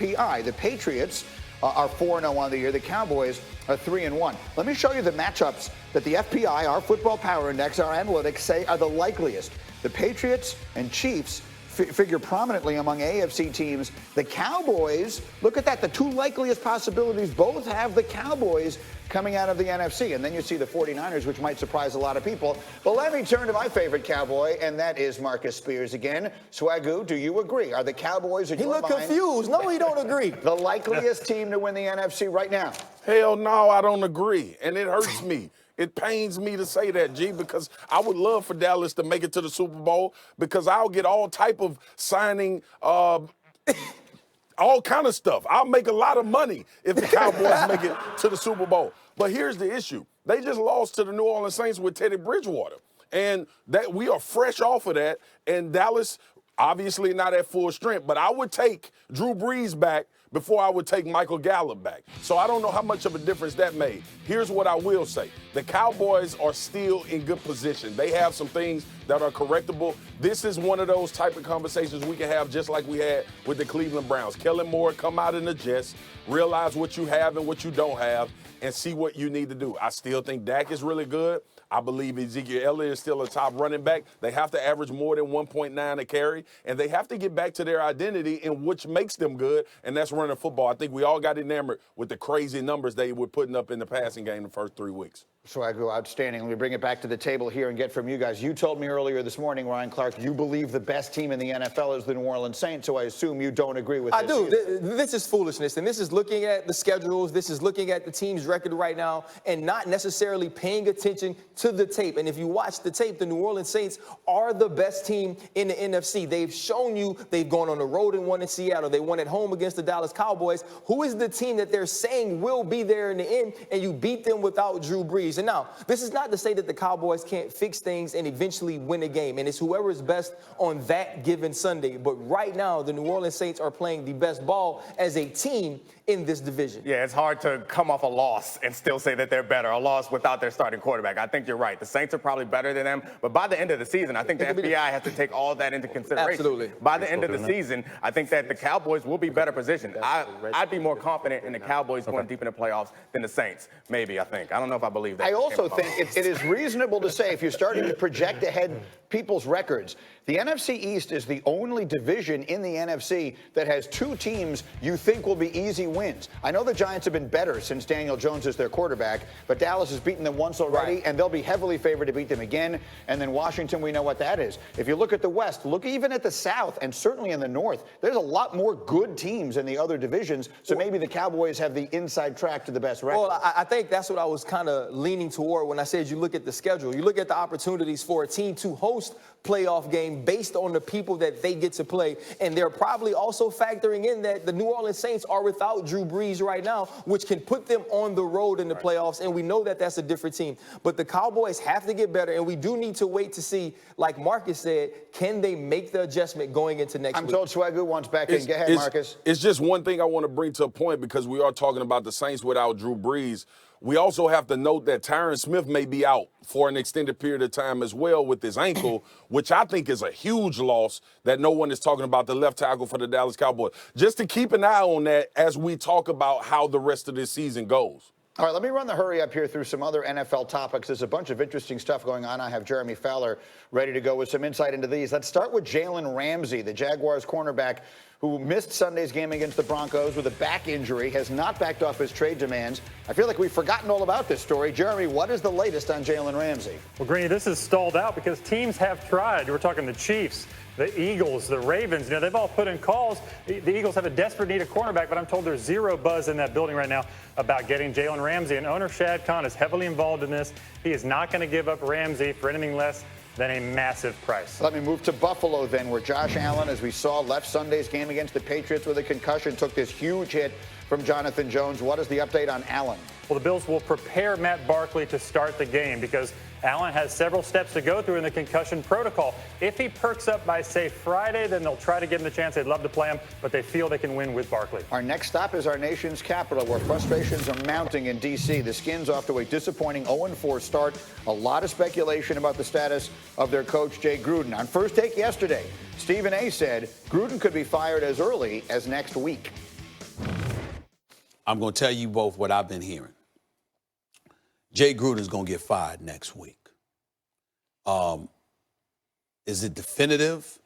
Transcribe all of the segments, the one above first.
PI. The Patriots are 4-0 on the year. The Cowboys are 3-1. Let me show you the matchups that the FPI, our Football Power Index, our analytics say are the likeliest. The Patriots and Chiefs figure prominently among AFC teams. The Cowboys, look at that, the two likeliest possibilities both have the Cowboys coming out of the NFC. And then you see the 49ers, which might surprise a lot of people. But let me turn to my favorite Cowboy, and that is Marcus Spears again. Swagoo, do you agree? Are the Cowboys, He looked confused. No, he don't agree. the likeliest team to win the NFC right now? Hell no, I don't agree. And it hurts me. It pains me to say that, G, because I would love for Dallas to make it to the Super Bowl because I'll get all type of signing, all kind of stuff. I'll make a lot of money if the Cowboys make it to the Super Bowl. But here's the issue. They just lost to the New Orleans Saints with Teddy Bridgewater. And that we are fresh off of that. And Dallas, obviously not at full strength, but I would take Drew Brees back before I would take Michael Gallup back. So I don't know how much of a difference that made. Here's what I will say. The Cowboys are still in good position. They have some things that are correctable. This is one of those type of conversations we can have just like we had with the Cleveland Browns. Kellen Moore, come out in the Jets, realize what you have and what you don't have, and see what you need to do. I still think Dak is really good. I believe Ezekiel Elliott is still a top running back. They have to average more than 1.9 a carry, and they have to get back to their identity in which makes them good, and that's running football. I think we all got enamored with the crazy numbers they were putting up in the passing game the first 3 weeks. Swagoo, outstanding. Let me bring it back to the table here and get from you guys. You told me earlier this morning, Ryan Clark, you believe the best team in the NFL is the New Orleans Saints, so I assume you don't agree with this. I do. This is foolishness, and this is looking at the schedules. This is looking at the team's record right now and not necessarily paying attention to the tape. And if you watch the tape, the New Orleans Saints are the best team in the NFC. They've shown you they've gone on the road and won in Seattle. They won at home against the Dallas Cowboys, who is the team that they're saying will be there in the end, and you beat them without Drew Brees. And now, this is not to say that the Cowboys can't fix things and eventually win a game, and it's whoever is best on that given Sunday. But right now, the New Orleans Saints are playing the best ball as a team in this division. Yeah, it's hard to come off a loss and still say that they're better, a loss without their starting quarterback. I think you're right. The Saints are probably better than them, but by the end of the season, I think the FBI has to take all that into consideration. Absolutely. By the end of the season, I think that the Cowboys will be better positioned. I'd be more confident in the Cowboys going deep in the playoffs than the Saints, maybe, I think. I don't know if I believe that. I also think it is reasonable to say, if you're starting to project ahead people's records, the NFC East is the only division in the NFC that has two teams you think will be easy wins. I know the Giants have been better since Daniel Jones is their quarterback, but Dallas has beaten them once already, and they'll be heavily favored to beat them again. And then Washington, we know what that is. If you look at the West, look even at the South, and certainly in the North, there's a lot more good teams in the other divisions, so maybe the Cowboys have the inside track to the best record. Well, I think that's what I was kind of leaning toward when I said you look at the schedule. You look at the opportunities for a team to host playoff game based on the people that they get to play. And they're probably also factoring in that the New Orleans Saints are without Drew Brees right now, which can put them on the road in the playoffs. And we know that that's a different team. But the Cowboys have to get better, and we do need to wait to see, like Marcus said, can they make the adjustment going into next week? I'm told Swagoo wants back in. Go ahead, Marcus. It's just one thing I want to bring to a point because we are talking about the Saints without Drew Brees. We also have to note that Tyron Smith may be out for an extended period of time as well with his ankle, which I think is a huge loss that no one is talking about, the left tackle for the Dallas Cowboys. Just to keep an eye on that as we talk about how the rest of this season goes. All right, let me run the hurry up here through some other NFL topics. There's a bunch of interesting stuff going on. I have Jeremy Fowler ready to go with some insight into these. Let's start with Jalen Ramsey, the Jaguars cornerback who missed Sunday's game against the Broncos with a back injury, has not backed off his trade demands. I feel like we've forgotten all about this story. Jeremy, what is the latest on Jalen Ramsey? Well, Greeny, this is stalled out because teams have tried. We're talking the Chiefs, the Eagles, the Ravens. They've all put in calls. The Eagles have a desperate need of cornerback, but I'm told there's zero buzz in that building right now about getting Jalen Ramsey. And owner Shad Khan is heavily involved in this. He is not going to give up Ramsey for anything less than a massive price. Let me move to Buffalo then, where Josh Allen, as we saw, left Sunday's game against the Patriots with a concussion, took this huge hit from Jonathan Jones. What is the update on Allen? Well, the Bills will prepare Matt Barkley to start the game because Allen has several steps to go through in the concussion protocol. If he perks up by, say, Friday, then they'll try to give him the chance. They'd love to play him, but they feel they can win with Barkley. Our next stop is our nation's capital, where frustrations are mounting in D.C. The Skins off to a disappointing 0-4 start. A lot of speculation about the status of their coach, Jay Gruden. On First Take yesterday, Stephen A. said Gruden could be fired as early as next week. I'm going to tell you both what I've been hearing. Jay Gruden's going to get fired next week. Is it definitive?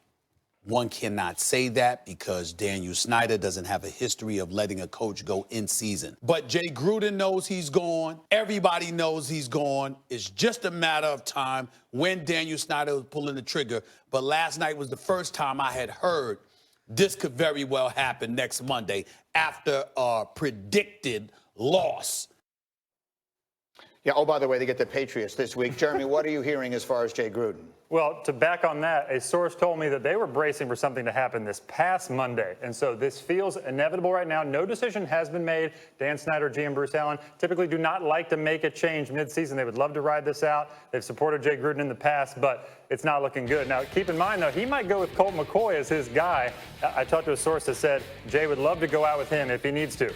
One cannot say that because Daniel Snyder doesn't have a history of letting a coach go in season. But Jay Gruden knows he's gone. Everybody knows he's gone. It's just a matter of time when Daniel Snyder was pulling the trigger. But last night was the first time I had heard this could very well happen next Monday after a predicted loss. Yeah, oh, by the way, they get the Patriots this week. Jeremy, what are you hearing as far as Jay Gruden? Well, to back on that, a source told me that they were bracing for something to happen this past Monday. And so this feels inevitable right now. No decision has been made. Dan Snyder, GM Bruce Allen, typically do not like to make a change midseason. They would love to ride this out. They've supported Jay Gruden in the past, but it's not looking good. Now, keep in mind, though, he might go with Colt McCoy as his guy. I talked to a source that said Jay would love to go out with him if he needs to.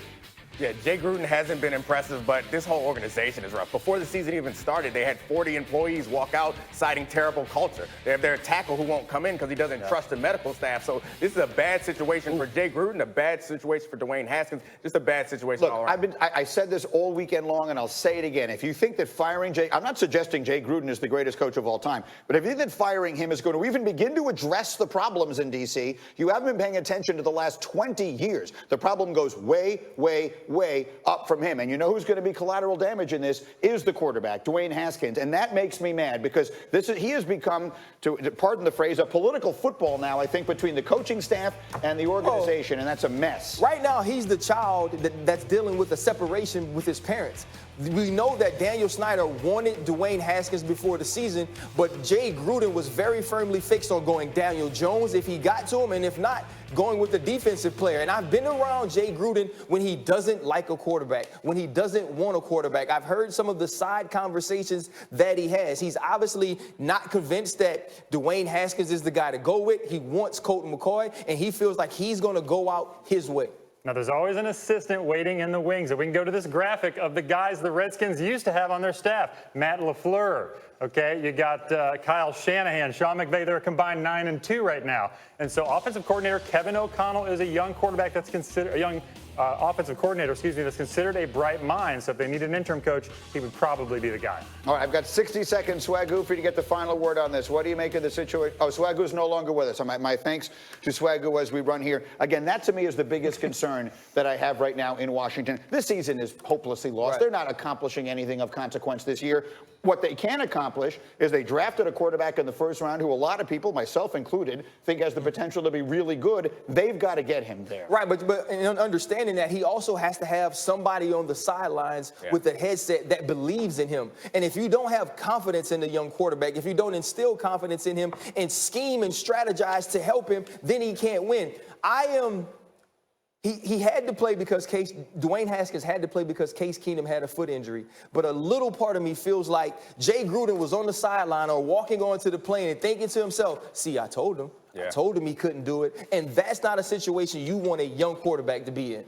Yeah, Jay Gruden hasn't been impressive, but this whole organization is rough. Before the season even started, they had 40 employees walk out citing terrible culture. They have their tackle who won't come in because he doesn't trust the medical staff. So this is a bad situation for Jay Gruden, a bad situation for Dwayne Haskins, just a bad situation all around. Look, I said this all weekend long, and I'll say it again. If you think that firing Jay, I'm not suggesting Jay Gruden is the greatest coach of all time, but if you think that firing him is going to even begin to address the problems in D.C., you haven't been paying attention to the last 20 years. The problem goes way, way, way up from him. And you know who's going to be collateral damage in this is the quarterback, Dwayne Haskins. And that makes me mad because he has become, to pardon the phrase, a political football now, I think, between the coaching staff and the organization, and that's a mess. Right now, he's the child that's dealing with a separation with his parents. We know that Daniel Snyder wanted Dwayne Haskins before the season, but Jay Gruden was very firmly fixed on going Daniel Jones if he got to him, and if not, going with the defensive player. And I've been around Jay Gruden when he doesn't like a quarterback, when he doesn't want a quarterback. I've heard some of the side conversations that he has. He's obviously not convinced that Dwayne Haskins is the guy to go with. He wants Colt McCoy, and he feels like he's going to go out his way. Now, there's always an assistant waiting in the wings. And we can go to this graphic of the guys the Redskins used to have on their staff. Matt LaFleur, okay? You got Kyle Shanahan, Sean McVay. They're a combined 9-2 right now. And so offensive coordinator Kevin O'Connell is a young quarterback that's considered a young offensive coordinator, that's considered a bright mind. So if they need an interim coach, he would probably be the guy. All right, I've got 60 seconds, Swagoo, for you to get the final word on this. What do you make of the situation? Oh, Swagoo's no longer with us. My thanks to Swagoo as we run here. Again, that to me is the biggest concern that I have right now in Washington. This season is hopelessly lost. Right. They're not accomplishing anything of consequence this year. What they can accomplish is they drafted a quarterback in the first round who a lot of people, myself included, think has the potential to be really good. They've got to get him there. Right, but in understanding that, he also has to have somebody on the sidelines with a headset that believes in him. And if you don't have confidence in the young quarterback, if you don't instill confidence in him and scheme and strategize to help him, then he can't win. He had to play because Dwayne Haskins had to play because Case Keenum had a foot injury. But a little part of me feels like Jay Gruden was on the sideline or walking onto the plane and thinking to himself, see, I told him. I told him he couldn't do it. And that's not a situation you want a young quarterback to be in.